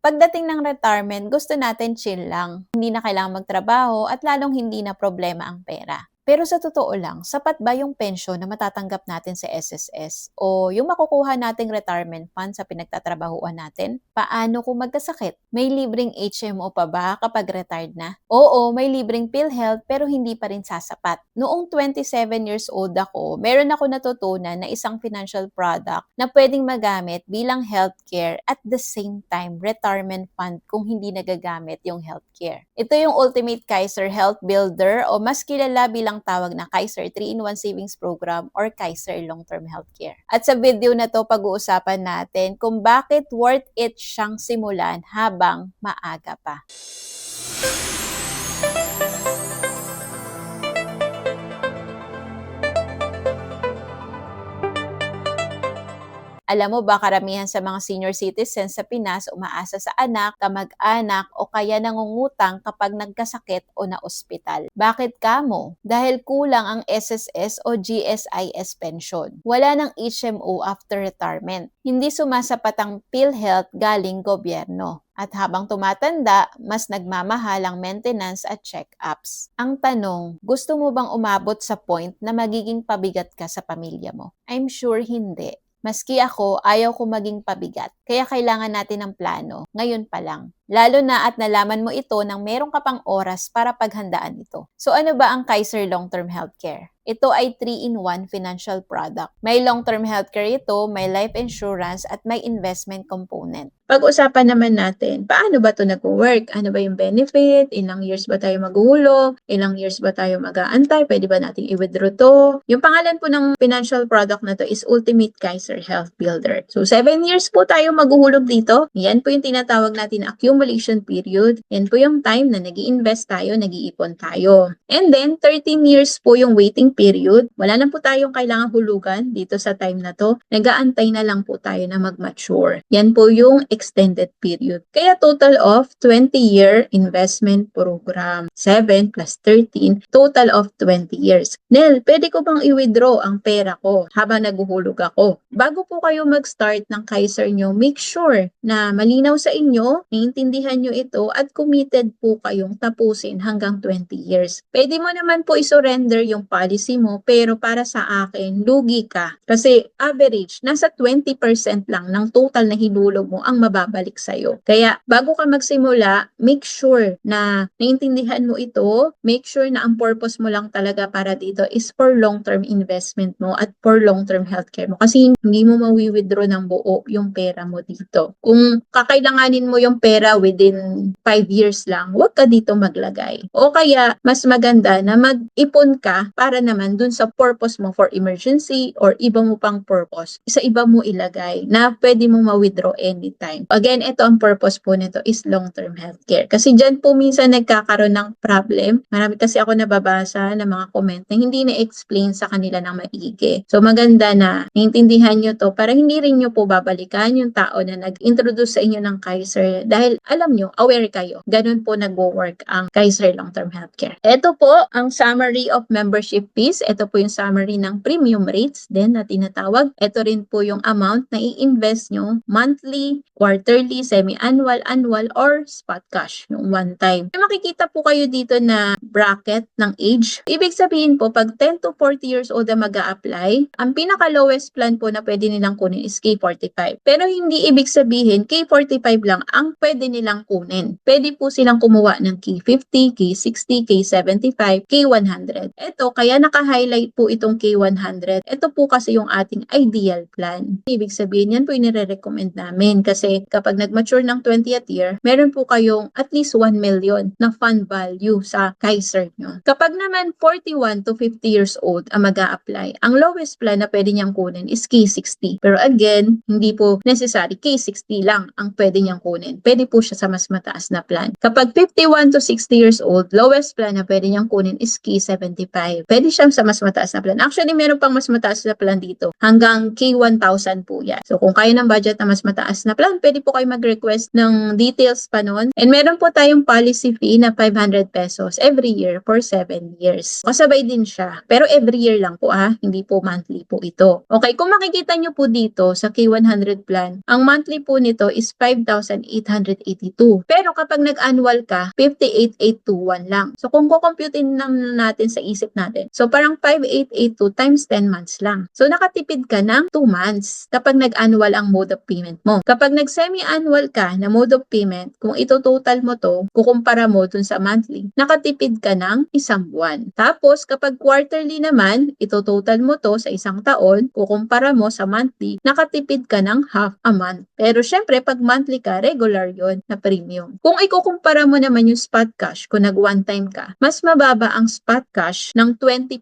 Pagdating ng retirement, gusto natin chill lang. Hindi na kailangang magtrabaho at lalong hindi na problema ang pera. Pero sa totoo lang, sapat ba yung pensyon na matatanggap natin sa SSS o yung makukuha nating retirement fund sa pinagtatrabahuan natin? Paano kung magkasakit? May libreng HMO pa ba kapag retired na? Oo, may libreng PhilHealth pero hindi pa rin sasapat. Noong 27 years old ako, meron ako natutunan na isang financial product na pwedeng magamit bilang healthcare at the same time retirement fund kung hindi nagagamit yung healthcare. Ito yung Ultimate Kaiser Health Builder o mas kilala bilang tawag na Kaiser 3-in-1 Savings Program or Kaiser Long-Term Healthcare. At sa video na to, pag-uusapan natin kung bakit worth it siyang simulan habang maaga pa. Alam mo ba, karamihan sa mga senior citizens sa Pinas umaasa sa anak, kamag-anak o kaya nangungutang kapag nagkasakit o na-ospital. Bakit kamo? Dahil kulang ang SSS o GSIS pension. Wala ng HMO after retirement. Hindi sumasapat ang PhilHealth galing gobyerno. At habang tumatanda, mas nagmamahal ang maintenance at check-ups. Ang tanong, gusto mo bang umabot sa point na magiging pabigat ka sa pamilya mo? I'm sure hindi. Maski ako, ayaw ko maging pabigat. Kaya kailangan natin ng plano, ngayon pa lang. Lalo na at nalaman mo ito nang meron ka pang oras para paghandaan ito. So ano ba ang Kaiser Long-Term Healthcare? Ito ay 3-in-1 financial product. May long-term healthcare ito, may life insurance at may investment component. Pag-usapan naman natin, paano ba ito nag-work? Ano ba yung benefit? Ilang years ba tayo maguhulog? Ilang years ba tayo mag-aantay? Pwede ba nating i-withdraw to? Yung pangalan po ng financial product na to is Ultimate Kaiser Health Builder. So 7 years po tayo maguhulog dito. Yan po yung tinatawag natin na accumulation period. Yan po yung time na nag-i-invest tayo, nag-iipon tayo. And then 13 years po yung waiting period. Wala na po tayong kailangang hulugan dito sa time na to. Nag-aantay na lang po tayo na mag-mature. Yan po yung extended period. Kaya total of 20-year investment program. 7 plus 13, total of 20 years. Nel, pwede ko bang i-withdraw ang pera ko habang naguhulog ako? Bago po kayo mag-start ng Kaiser nyo, make sure na malinaw sa inyo, naiintindihan nyo ito at committed po kayong tapusin hanggang 20 years. Pwede mo naman po i-surrender yung policy mo, pero para sa akin, lugi ka. Kasi average, nasa 20% lang ng total na hinulog mo ang mababalik sa'yo. Kaya bago ka magsimula, make sure na naintindihan mo ito, make sure na ang purpose mo lang talaga para dito is for long-term investment mo at for long-term healthcare mo. Kasi hindi mo mawi-withdraw ng buo yung pera mo dito. Kung kakailanganin mo yung pera within 5 years lang, huwag ka dito maglagay. O kaya, mas maganda na mag-ipon ka para naman dun sa purpose mo for emergency or iba mo pang purpose. Sa iba mo ilagay na pwede mo ma-withdraw anytime. Again, ito ang purpose po nito is long-term healthcare. Kasi dyan po minsan nagkakaroon ng problem. Marami kasi ako nababasa ng mga comment na hindi na-explain sa kanila ng maigi. So maganda na naintindihan nyo to para hindi rin nyo po babalikan yung tao na nag-introduce sa inyo ng Kaiser dahil alam nyo, aware kayo. Ganun po nag-work ang Kaiser Long-Term Healthcare. Ito po ang summary of membership fees. Ito po yung summary ng premium rates din na tinatawag. Ito rin po yung amount na i-invest nyo monthly, quarterly, semi-annual, annual, or spot cash, yung one time. May makikita po kayo dito na bracket ng age. Ibig sabihin po, pag 10 to 40 years old na mag-a-apply, ang pinaka-lowest plan po na pwede nilang kunin is K45. Pero hindi ibig sabihin, K45 lang ang pwede nilang kunin. Pwede po silang kumuha ng K50, K60, K75, K100. Ito, kaya naka-highlight po itong K100. Ito po kasi yung ating ideal plan. Ibig sabihin, yan po yung nire-recommend namin kasi kapag nag-mature ng 20th year, meron po kayong at least 1 million na fund value sa Kaiser nyo. Kapag naman 41 to 50 years old ang mag-a-apply, ang lowest plan na pwede niyang kunin is K60. Pero again, hindi po necessary K60 lang ang pwede niyang kunin. Pwede po siya sa mas mataas na plan. Kapag 51 to 60 years old, lowest plan na pwede niyang kunin is K75. Pwede siyang sa mas mataas na plan. Actually, meron pang mas mataas na plan dito. Hanggang K1000 po yan. So, kung kaya ng budget na mas mataas na plan, pwede po kayo mag-request ng details pa noon. And meron po tayong policy fee na 500 pesos every year for 7 years. Kasabay din siya. Pero every year lang po hindi po monthly po ito. Okay, kung makikita nyo po dito sa K100 plan, ang monthly po nito is 5,880 5,882. Pero kapag nag-annual ka, 58,821 lang. So kung kukomputin lang natin sa isip natin, so parang 5,882 times 10 months lang. So nakatipid ka ng 2 months kapag nag-annual ang mode of payment mo. Kapag nag-semi-annual ka na mode of payment, kung ito total mo to, kukumpara mo dun sa monthly, nakatipid ka ng isang buwan. Tapos kapag quarterly naman, ito total mo to sa isang taon, kukumpara mo sa monthly, nakatipid ka ng half a month. Pero syempre, pag monthly ka, regular yon na premium. Kung ikukumpara mo naman yung spot cash, kung nag one time ka, mas mababa ang spot cash ng 20%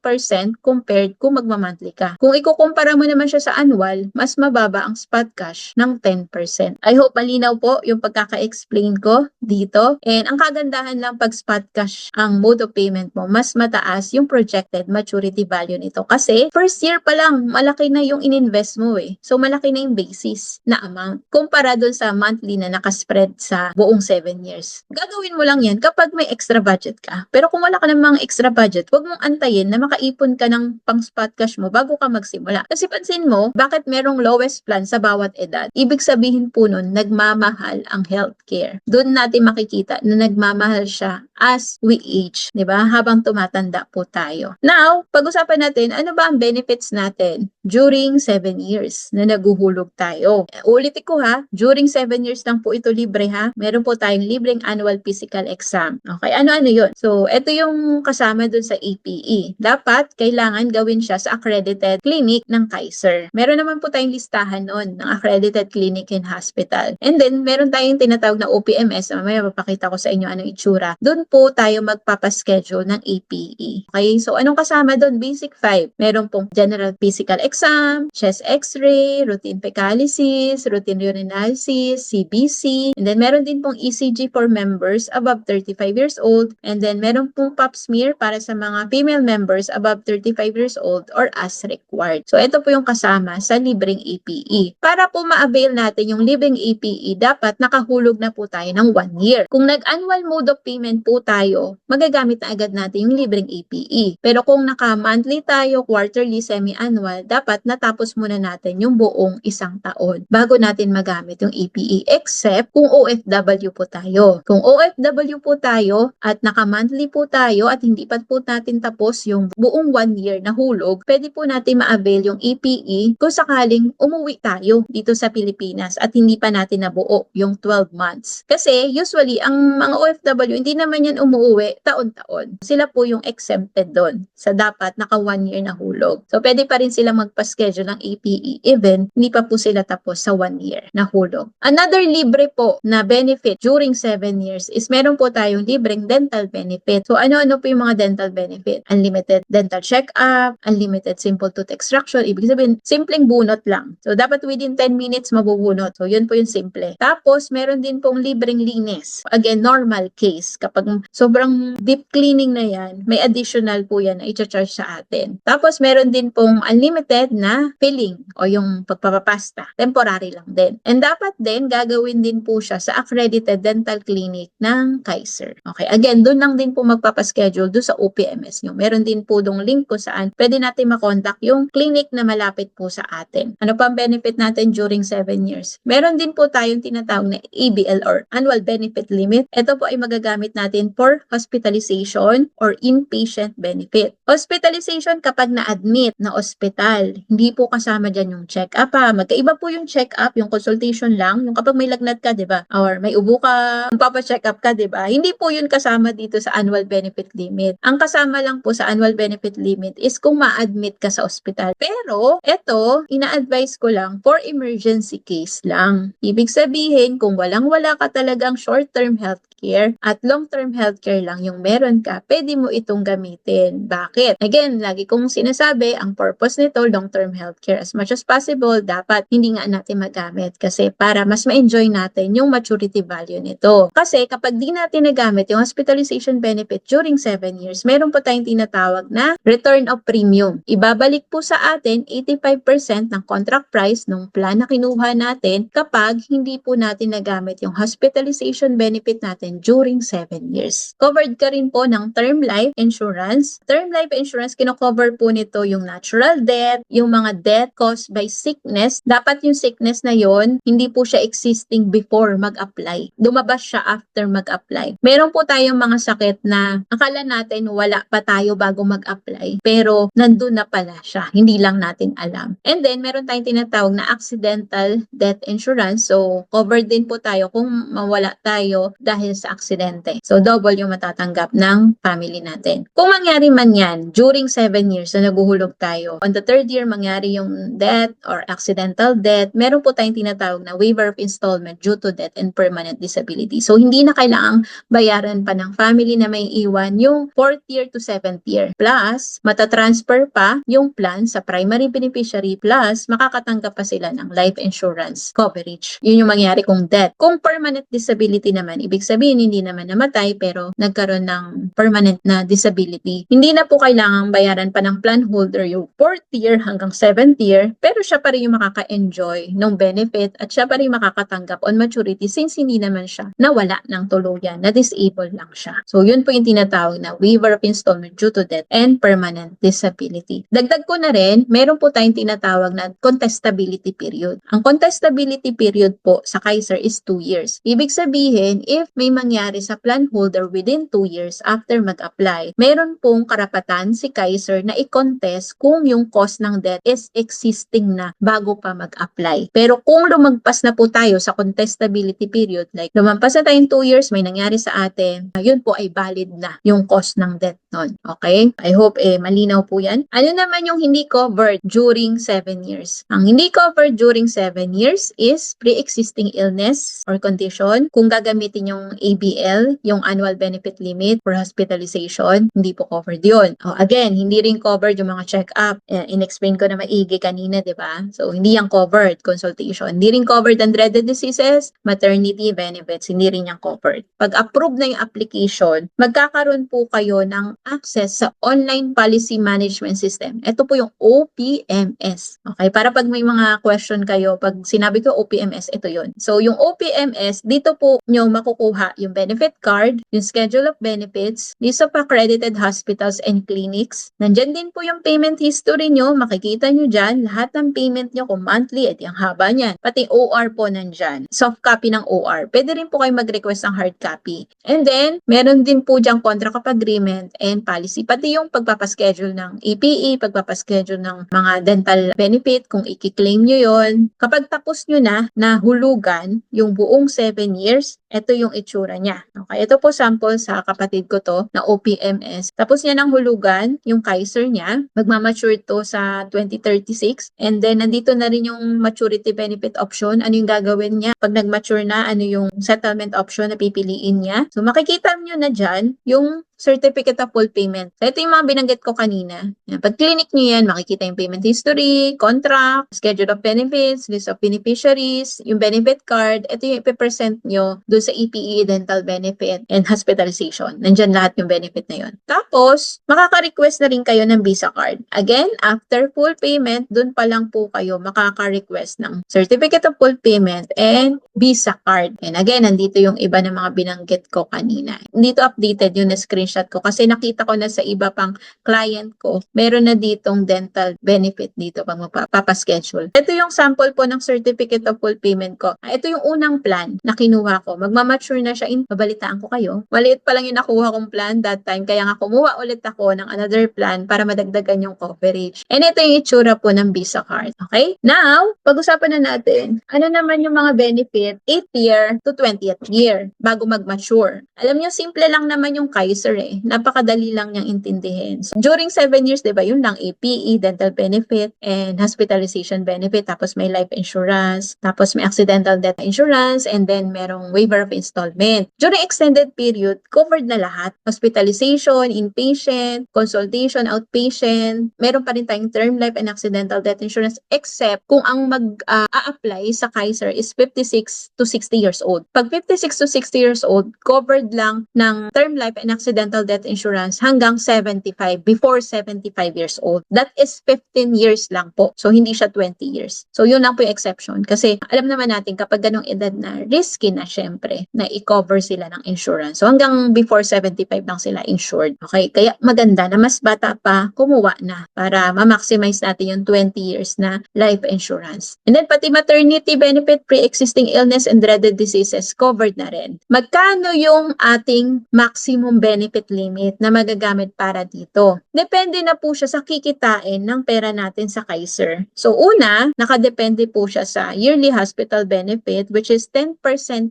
compared kung magma-monthly ka. Kung ikukumpara mo naman siya sa annual, mas mababa ang spot cash ng 10%. I hope malinaw po yung pagkaka-explain ko dito. And ang kagandahan lang pag spot cash ang mode of payment mo, mas mataas yung projected maturity value nito. Kasi first year pa lang, malaki na yung ininvest mo eh. So malaki na yung basis na amount. Kumpara dun sa monthly na nakaspread sa buong 7 years. Gagawin mo lang yan kapag may extra budget ka. Pero kung wala ka namang extra budget, huwag mong antayin na makaipon ka ng pang spot cash mo bago ka magsimula. Kasi pansin mo, bakit merong lowest plan sa bawat edad? Ibig sabihin po nun, nagmamahal ang healthcare. Doon natin makikita na nagmamahal siya as we age, 'di ba? Habang tumatanda po tayo. Now, pag-usapan natin ano ba ang benefits natin during 7 years na naguhulog tayo. Ulitin ko ha, during 7 years lang po ito libre ha. Meron po tayong libreng annual physical exam. Okay, ano-ano 'yun? So, ito yung kasama dun sa APE. Dapat kailangan gawin siya sa accredited clinic ng Kaiser. Meron naman po tayong listahan noon ng accredited clinic and hospital. And then, meron tayong tinatawag na OPMS. Mamaya papakita ko sa inyo anong itsura. Doon po tayo magpapaschedule ng APE. Okay? So, anong kasama doon? Basic 5. Meron pong general physical exam, chest x-ray, routine fecalysis, routine urinalysis, CBC. And then, meron din pong ECG for members above 35 years old. And then, meron pong pap smear para sa mga female members above 35 years old or as required. So, ito po yung kasama sa libreng APE. Para po ma-avail natin yung libreng APE, dapat nakahulog na po tayo ng 1 year. Kung nag-annual mode of payment po tayo, magagamit na agad natin yung libreng APE. Pero kung naka-monthly tayo, quarterly, semi-annual, dapat natapos muna natin yung buong isang taon bago natin magamit yung APE except kung OFW po tayo. Kung OFW po tayo at naka-monthly po tayo at hindi pa po natin tapos yung buong 1 year na hulog, pwede po natin ma-avail yung APE kung sakaling umuwi tayo dito sa Pilipinas at hindi pa natin nabuo yung 12 months. Kasi usually, ang mga OFW, hindi naman yan umuwi taon-taon. Sila po yung exempted doon sa dapat naka 1 year na hulog. So, pwede pa rin sila magpa-schedule ng APE even hindi pa po sila tapos sa 1 year na hulog. Another libre po na benefit during 7 years is meron po tayong libreng dental benefit. So, ano-ano po yung mga dental benefit? Unlimited dental check-up, unlimited simple tooth extraction. Ibig sabihin, simpleng bunot lang. So, dapat within 10 minutes mabubunot. So, yun po yung simple. Tapos, meron din pong libreng linis. Again, normal case. Kapag sobrang deep cleaning na yan, may additional po yan na i-charge sa atin. Tapos, meron din pong unlimited na filling o yung pagpapapasta. Temporary lang din. And dapat din, gagawin din po siya sa accredited dental clinic ng Kaiser. Okay, again, doon lang din po magpapaschedule doon sa OPMS nyo. Meron din po dong link kung saan pwede natin makontak yung clinic na malapit po sa atin. Ano pa ang benefit natin during 7 years? Meron din po tayong tinatawag na ABL or Annual Benefit Limit. Ito po ay magagamit natin for hospitalization or inpatient benefit. Hospitalization kapag na-admit na ospital, hindi po kasama dyan yung check-up ha. Magkaiba po yung check-up, yung consultation lang, yung kapag may lagnat ka, di ba? Or may ubo ka, papa-check-up ka, di ba? Hindi po yun kasama dito sa Annual Benefit Limit. Ang kasama lang po sa Annual Benefit Limit is kung ma-admit ka sa ospital. Pero, ito, ina-advise ko lang for emergency case lang. Ibig sabihin, kung walang-wala ka talagang short-term healthcare at long-term healthcare lang yung meron ka, pwede mo itong gamitin. Bakit? Again, lagi kong sinasabi, ang purpose nito, long-term healthcare. As much as possible, dapat hindi nga natin magamit kasi para mas ma-enjoy natin yung maturity value nito. Kasi kapag di natin nagamit yung hospitalization benefit during 7 years, meron po tayong tinatawag na return of premium. Ibabalik po sa atin 85% ng contract price ng plan na kinuha natin kapag hindi po natin nagamit yung hospitalization benefit natin during 7 years. years. Covered ka rin po ng term life insurance. Term life insurance, kino-cover po nito yung natural death, yung mga death caused by sickness. Dapat yung sickness na yon hindi po siya existing before mag-apply. Lumabas siya after mag-apply. Meron po tayong mga sakit na akala natin wala pa tayo bago mag-apply, pero nandun na pala siya. Hindi lang natin alam. And then, meron tayong tinatawag na accidental death insurance. So, covered din po tayo kung mawala tayo dahil sa aksidente. So, double yung matatanggap ng family natin. Kung mangyari man yan, during 7 years na naguhulog tayo, on the 3rd year, mangyari yung death or accidental death, meron po tayong tinatawag na waiver of installment due to death and permanent disability. So, hindi na kailangang bayaran pa ng family na may iwan yung 4th year to 7th year. Plus, matatransfer pa yung plan sa primary beneficiary, plus makakatanggap pa sila ng life insurance coverage. Yun yung mangyari kung death. Kung permanent disability naman, ibig sabihin hindi naman namatay pero nagkaroon ng permanent na disability. Hindi na po kailangang bayaran pa ng plan holder yung 4th year hanggang 7th year, pero siya pa rin yung makaka-enjoy ng benefit at siya pa rin makakatanggap on maturity since hindi naman siya nawala ng tuluyan, na-disable lang siya. So, yun po yung tinatawag na waiver of installment due to death and permanent disability. Dagdag ko na rin, meron po tayong tinatawag na contestability period. Ang contestability period po sa Kaiser is 2 years. Ibig sabihin, if may mangyari sa plan holder within 2 years after mag-apply, meron pong karapatan si Kaiser na i-contest kung yung cause ng death is existing na bago pa mag-apply. Pero kung lumagpas na po tayo sa contestability period, like lumampas na tayong 2 years, may nangyari sa atin, yun po ay valid na yung cause ng death nun. Okay? I hope malinaw po yan. Ano naman yung hindi covered during 7 years? Ang hindi covered during 7 years is pre-existing illness or condition. Kung gagamitin yung ABL, yung annual benefit limit for hospitalization, hindi po covered yun. Again, hindi rin covered yung mga check-up. In-explain ko na maigi kanina, di ba? So, hindi yan covered. Consultation. Hindi rin covered ang dreaded diseases, maternity benefits, hindi rin yan covered. Pag approve na yung application, magkakaroon po kayo ng access sa online policy management system. Ito po yung OPMS. Okay? Para pag may mga question kayo, pag sinabi ko OPMS, ito yun. So, yung OPMS, dito po nyo makukuha yung benefit card, yung schedule of benefits, list of accredited hospitals and clinics. Nandyan din po yung payment history nyo. Makikita nyo dyan, lahat ng payment nyo kung monthly, at yung haba niyan. Pati OR po nandyan. Soft copy ng OR. Pwede rin po kayo mag-request ng hard copy. And then, meron din po dyang contract of agreement and policy. Pati yung pagpapaschedule ng APE, pagpapaschedule ng mga dental benefit, kung i-claim nyo yon. Kapag tapos nyo na hulugan yung buong 7 years, ito yung itsura niya. Okay, ito po sample sa kapatid ko to na OPMS. Tapos niya ng hulugan, yung Kaiser niya, magmamature to sa 2036. And then, nandito na rin yung maturity benefit option. Ano yung gagawin niya? Pag nag-mature na, ano yung settlement option na pipiliin niya? So, makikita nyo na dyan yung certificate of full payment. So, ito yung mga binanggit ko kanina. Yan. Pag clinic nyo yan, makikita yung payment history, contract, schedule of benefits, list of beneficiaries, yung benefit card. Ito yung ipipresent nyo doon sa EPE, dental benefit, and hospitalization. Nandyan lahat yung benefit na yun. Tapos, makaka-request na rin kayo ng Visa card. Again, after full payment, doon pa lang po kayo makaka-request ng certificate of full payment and Visa card. And again, nandito yung iba ng mga binanggit ko kanina. Dito updated yung screenshot ko kasi nakita ko na sa iba pang client ko, meron na ditong dental benefit dito pag magpapaschedule. Ito yung sample po ng certificate of full payment ko. Ito yung unang plan na kinuha ko. Magmamature na siya. Babalitaan ko kayo. Maliit pa lang yung nakuha kong plan that time. Kaya nga kumuha ulit ako ng another plan para madagdagan yung coverage. And ito yung itsura po ng Visa card. Okay? Now, pag-usapan na natin, ano naman yung mga benefit 8th year to 20th year bago mag-mature. Alam nyo, simple lang naman yung Kaiser eh. Napakadali lang niyang intindihin. So, during 7 years, di ba, yun lang APE, dental benefit, and hospitalization benefit. Tapos may life insurance. Tapos may accidental death insurance. And then merong waiver of installment. During extended period, covered na lahat. Hospitalization, inpatient, consultation, outpatient. Meron pa rin tayong term life and accidental death insurance except kung ang mag-a-apply sa Kaiser is 56 to 60 years old. Pag 56 to 60 years old, covered lang ng term life and accidental accidental death insurance hanggang 75, before 75 years old. That is 15 years lang po. So, hindi siya 20 years. So, yun lang po yung exception. Kasi, alam naman natin, kapag ganong edad na, risky na syempre, na i-cover sila ng insurance. So, hanggang before 75 lang sila insured. Okay? Kaya, maganda na mas bata pa, kumuha na para ma-maximize natin yung 20 years na life insurance. And then, pati maternity benefit, pre-existing illness and dreaded diseases, covered na rin. Magkano yung ating maximum benefit limit na magagamit para dito? Depende na po siya sa kikitain ng pera natin sa Kaiser. So una, nakadepende po siya sa yearly hospital benefit, which is 10%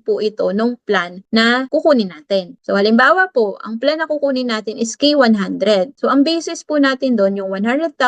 po ito nung plan na kukunin natin. So halimbawa po, ang plan na kukunin natin is K100. So ang basis po natin doon yung 100,000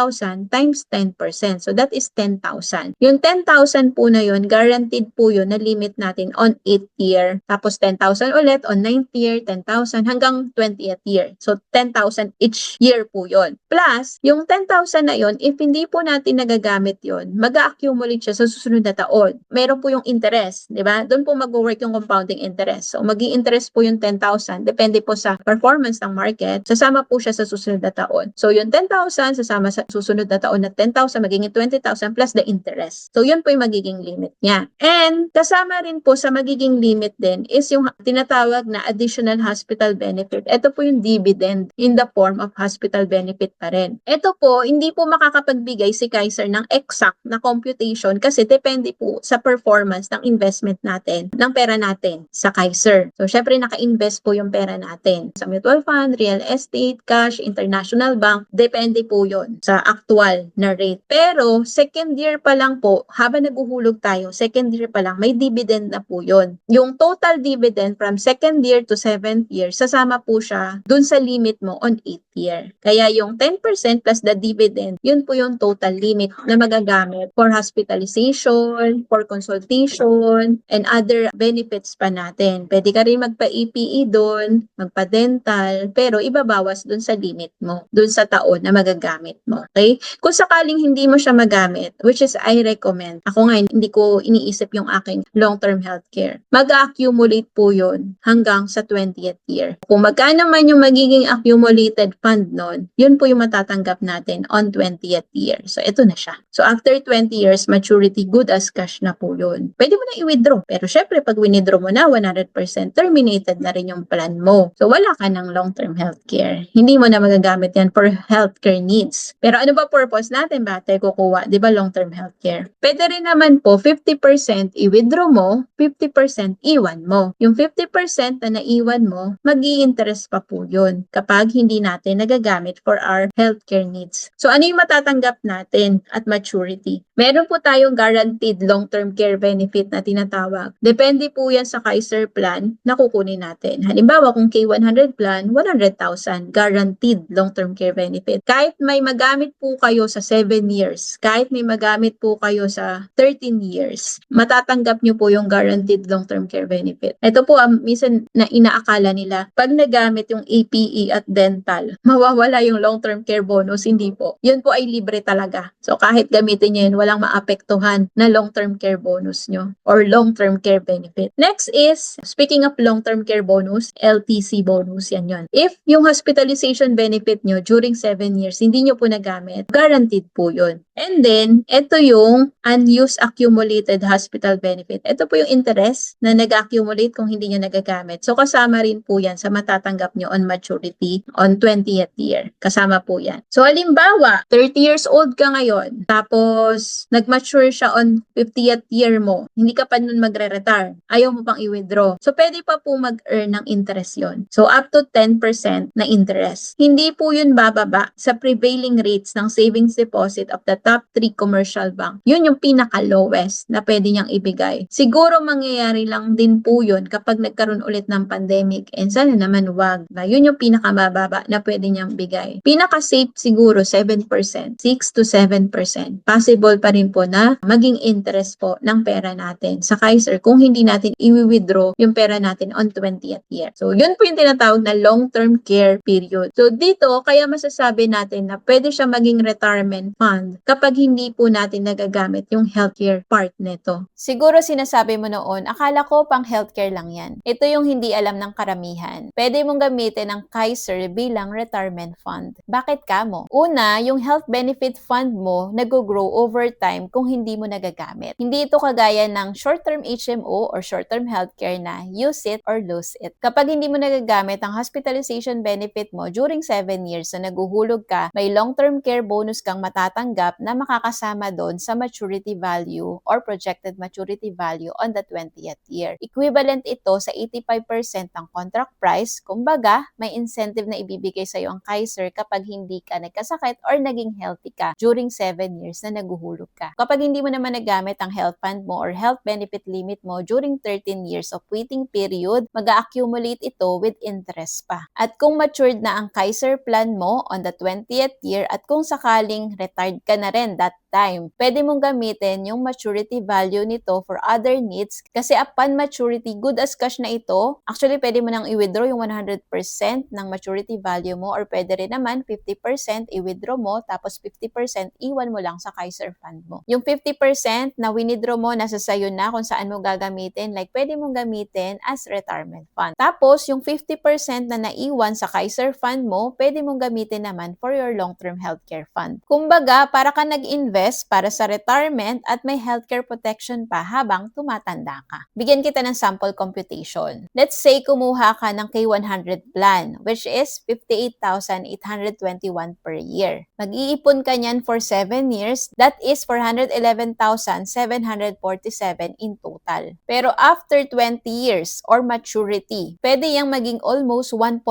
times 10%. So that is 10,000. Yung 10,000 po na yun, guaranteed po yun na limit natin on 8th year. Tapos 10,000 ulit on 9th year, 10,000 hanggang 20th year. So 10,000 each year po yun. Plus, yung 10,000 na yun, if hindi po natin nagagamit yun, mag-accumulate siya sa susunod na taon. Meron po yung interest, di ba? Doon po mag-work yung compounding interest. So mag-i-interest po yung 10,000, depende po sa performance ng market, sasama po siya sa susunod na taon. So yung 10,000, sasama sa susunod na taon na 10,000, magiging 20,000 plus the interest. So yun po yung magiging limit niya. And kasama rin po sa magiging limit din is yung tinatawag na additional hospital benefit. Ito po yung dividend in the form of hospital benefit pa rin. Ito po, hindi po makakapagbigay si Kaiser ng exact na computation kasi depende po sa performance ng investment natin, ng pera natin sa Kaiser. So, syempre naka-invest po yung pera natin sa mutual fund, real estate, cash, international bank. Depende po yon sa actual na rate. Pero, second year pa lang po, habang naguhulog tayo, second year pa lang, may dividend na po yon. Yung total dividend from second year to 7th year, sasama po siya dun sa limit mo on 8th year. Kaya yung 10% plus the dividend, yun po yung total limit na magagamit for hospitalization, for consultation, and other benefits pa natin. Pwede ka rin magpa-EPE dun, magpa-dental, pero ibabawas dun sa limit mo, dun sa taon na magagamit mo. Okay? Kung sakaling hindi mo siya magamit, which is I recommend, ako nga hindi ko iniisip yung aking long-term healthcare. Mag-accumulate po yun hanggang sa 20th year. Kung magkano man yung magiging accumulated fund nun, yun po yung matatanggap natin on 20th year. So, ito na siya. So, after 20 years, maturity, good as cash na po yun. Pwede mo na i-withdraw. Pero syempre, pag withdraw mo na, 100% terminated na rin yung plan mo. So, wala ka ng long-term healthcare. Hindi mo na magagamit yan for healthcare needs. Pero ano ba purpose natin? Ba tayo kukuha? Di ba long-term healthcare? Pwede rin naman po, 50% i-withdraw mo, 50% iwan mo. Yung 50% na naiwan mo, mag-i-interest pa po yun kapag hindi natin nagagamit for our healthcare needs. So, ano yung matatanggap natin at maturity? Meron po tayong guaranteed long-term care benefit na tinatawag. Depende po yan sa Kaiser plan na kukunin natin. Halimbawa, kung K100 plan, 100,000 guaranteed long-term care benefit. Kahit may magamit po kayo sa 7 years, kahit may magamit po kayo sa 13 years, matatanggap nyo po yung guaranteed long-term care benefit. Ito po, minsan na inaakala nila, pag nagamit yung APE at dental, mawawala yung long-term care bonus. Hindi po. Yun po ay libre talaga. So, kahit gamitin nyo yun, walang maapektuhan na long-term care bonus nyo or long-term care benefit. Next is, speaking of long-term care bonus, LTC bonus, yan yun. If yung hospitalization benefit nyo during 7 years, hindi nyo po nagamit, guaranteed po yun. And then, ito yung unused accumulated hospital benefit. Ito po yung interest na nag-accumulate kung hindi nyo nagagamit. So, kasama rin po yan sa matatanggap nyo on maturity on 20th year. Kasama po yan. So, halimbawa, 30 years old ka ngayon, tapos nag-mature siya on 50th year mo, hindi ka pa nun magre-retire, ayaw mo pang i-withdraw. So, pwede pa po mag-earn ng interest yon. So, up to 10% na interest. Hindi po yun bababa sa prevailing rates ng savings deposit of the top 3 commercial bank. Yun yung pinaka-lowest na pwede niyang ibigay. Siguro mangyayari lang din po yun kapag nagkaroon ulit ng pandemic and sana naman wag. Yun yung pinakamababa na pwede pwede niyang bigay. Pinaka-safe siguro 7%, 6 to 7%. Possible pa rin po na maging interest po ng pera natin sa Kaiser kung hindi natin i-withdraw yung pera natin on 20th year. So, yun po yung tinatawag na long-term care period. So, dito, kaya masasabi natin na pwede siya maging retirement fund kapag hindi po natin nagagamit yung healthcare part nito. Siguro sinasabi mo noon, akala ko pang healthcare lang yan. Ito yung hindi alam ng karamihan. Pwede mong gamitin ang Kaiser bilang retirement fund. Bakit kamo? Una, yung health benefit fund mo nag-grow over time kung hindi mo nagagamit. Hindi ito kagaya ng short-term HMO or short-term healthcare na use it or lose it. Kapag hindi mo nagagamit ang hospitalization benefit mo during 7 years na naguhulog ka, may long-term care bonus kang matatanggap na makakasama doon sa maturity value or projected maturity value on the 20th year. Equivalent ito sa 85% ng contract price. Kumbaga, may incentive na ibibigay sa iyo ang Kaiser kapag hindi ka nagkasakit or naging healthy ka during 7 years na naguhulog ka. Kapag hindi mo naman nagamit ang health fund mo or health benefit limit mo during 13 years of waiting period, mag-accumulate ito with interest pa. At kung matured na ang Kaiser plan mo on the 20th year at kung sakaling retired ka na rin that time, pwede mong gamitin yung maturity value nito for other needs kasi upon maturity, good as cash na ito. Actually, pwede mo nang i-withdraw yung 100% ng maturity value mo or pwede rin naman 50% i-withdraw mo tapos 50% iwan mo lang sa Kaiser fund mo. Yung 50% na winidraw mo, nasa sayo na kung saan mo gagamitin, like pwede mong gamitin as retirement fund. Tapos, yung 50% na naiwan sa Kaiser fund mo, pwede mong gamitin naman for your long-term healthcare fund. Kumbaga, para ka nag-invest para sa retirement at may healthcare protection pa habang tumatanda ka. Bigyan kita ng sample computation. Let's say kumuha ka ng K100 plan, which is 58,821 per year. Mag-iipon ka niyan for 7 years, that is 411,747 in total. Pero after 20 years or maturity, pwede yang maging almost 1.2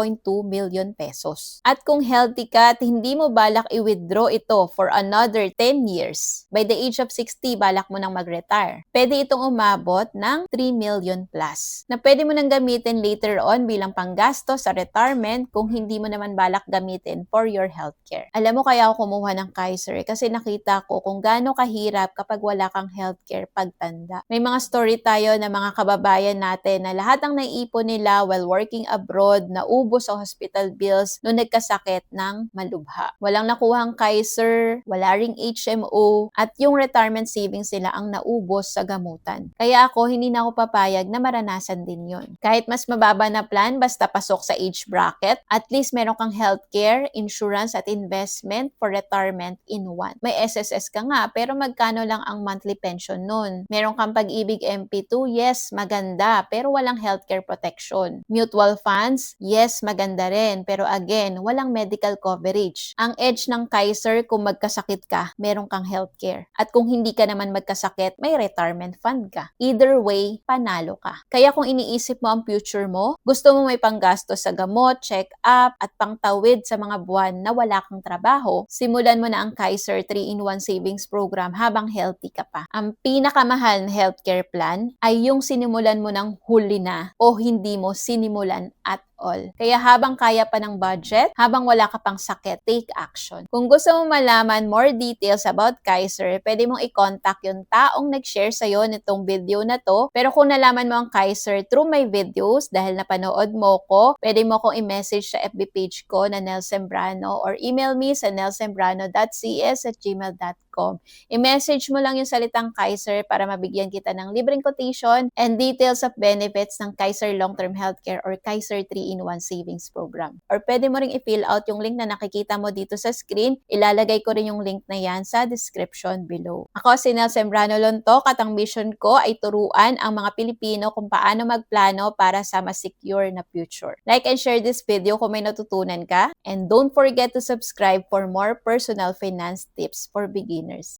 million pesos. At kung healthy ka at hindi mo balak i-withdraw ito for another 10 years, by the age of 60, balak mo nang mag-retire, pwede itong umabot ng 3 million plus na pwede mo nang gamitin later on bilang panggasto sa retirement kung hindi mo naman balak gamitin for your healthcare. Alam mo kaya ako kumuha ng Kaiser kasi nakita ko kung gaano kahirap kapag wala kang healthcare pagtanda. May mga story tayo na mga kababayan natin na lahat ng naiipon nila while working abroad naubos sa hospital bills nung nagkasakit ng malubha. Walang nakuhang Kaiser, wala ring HMO, at yung retirement savings nila ang naubos sa gamutan. Kaya ako, hindi na ako papayag na maranasan din yun. Kahit mas mababa na plan, basta pasok sa age bracket, at least meron kang healthcare, insurance, at investment for retirement in one. May SSS ka nga, pero magkano lang ang monthly pension nun? Meron kang Pag-ibig MP2, yes, maganda, pero walang healthcare protection. Mutual funds, yes, maganda rin, pero again, walang medical coverage. Ang edge ng Kaiser, kung magkasakit ka, meron kang healthcare. At kung hindi ka naman magkasakit, may retirement fund ka. Either way, panalo ka. Kaya kung iniisip mo ang future mo, gusto mo may panggasto sa gamot, check-up, at pangtawid sa mga buwan na wala kang trabaho, simulan mo na ang Kaiser 3-in-1 Savings Program habang healthy ka pa. Ang pinakamahal na healthcare plan ay yung sinimulan mo ng huli na o hindi mo sinimulan at all. Kaya habang kaya pa ng budget, habang wala ka pang sakit, take action. Kung gusto mo malaman more details about Kaiser, pwede mong i-contact yung taong nag-share sa'yo nitong video na to. Pero kung nalaman mo ang Kaiser through my videos, dahil napanood mo ko, pwede mo akong i-message sa FB page ko na Nel Sembrano or email me sa nelsembrano.cs@gmail.com. I-message mo lang yung salitang Kaiser para mabigyan kita ng libreng quotation and details of benefits ng Kaiser Long-Term Healthcare or Kaiser 3-in-1 Savings Program. Or pwede mo ring i-fill out yung link na nakikita mo dito sa screen. Ilalagay ko rin yung link na yan sa description below. Ako si Nel Sembrano Lontok at ang mission ko ay turuan ang mga Pilipino kung paano magplano para sa mas secure na future. Like and share this video kung may natutunan ka. And don't forget to subscribe for more personal finance tips for beginners.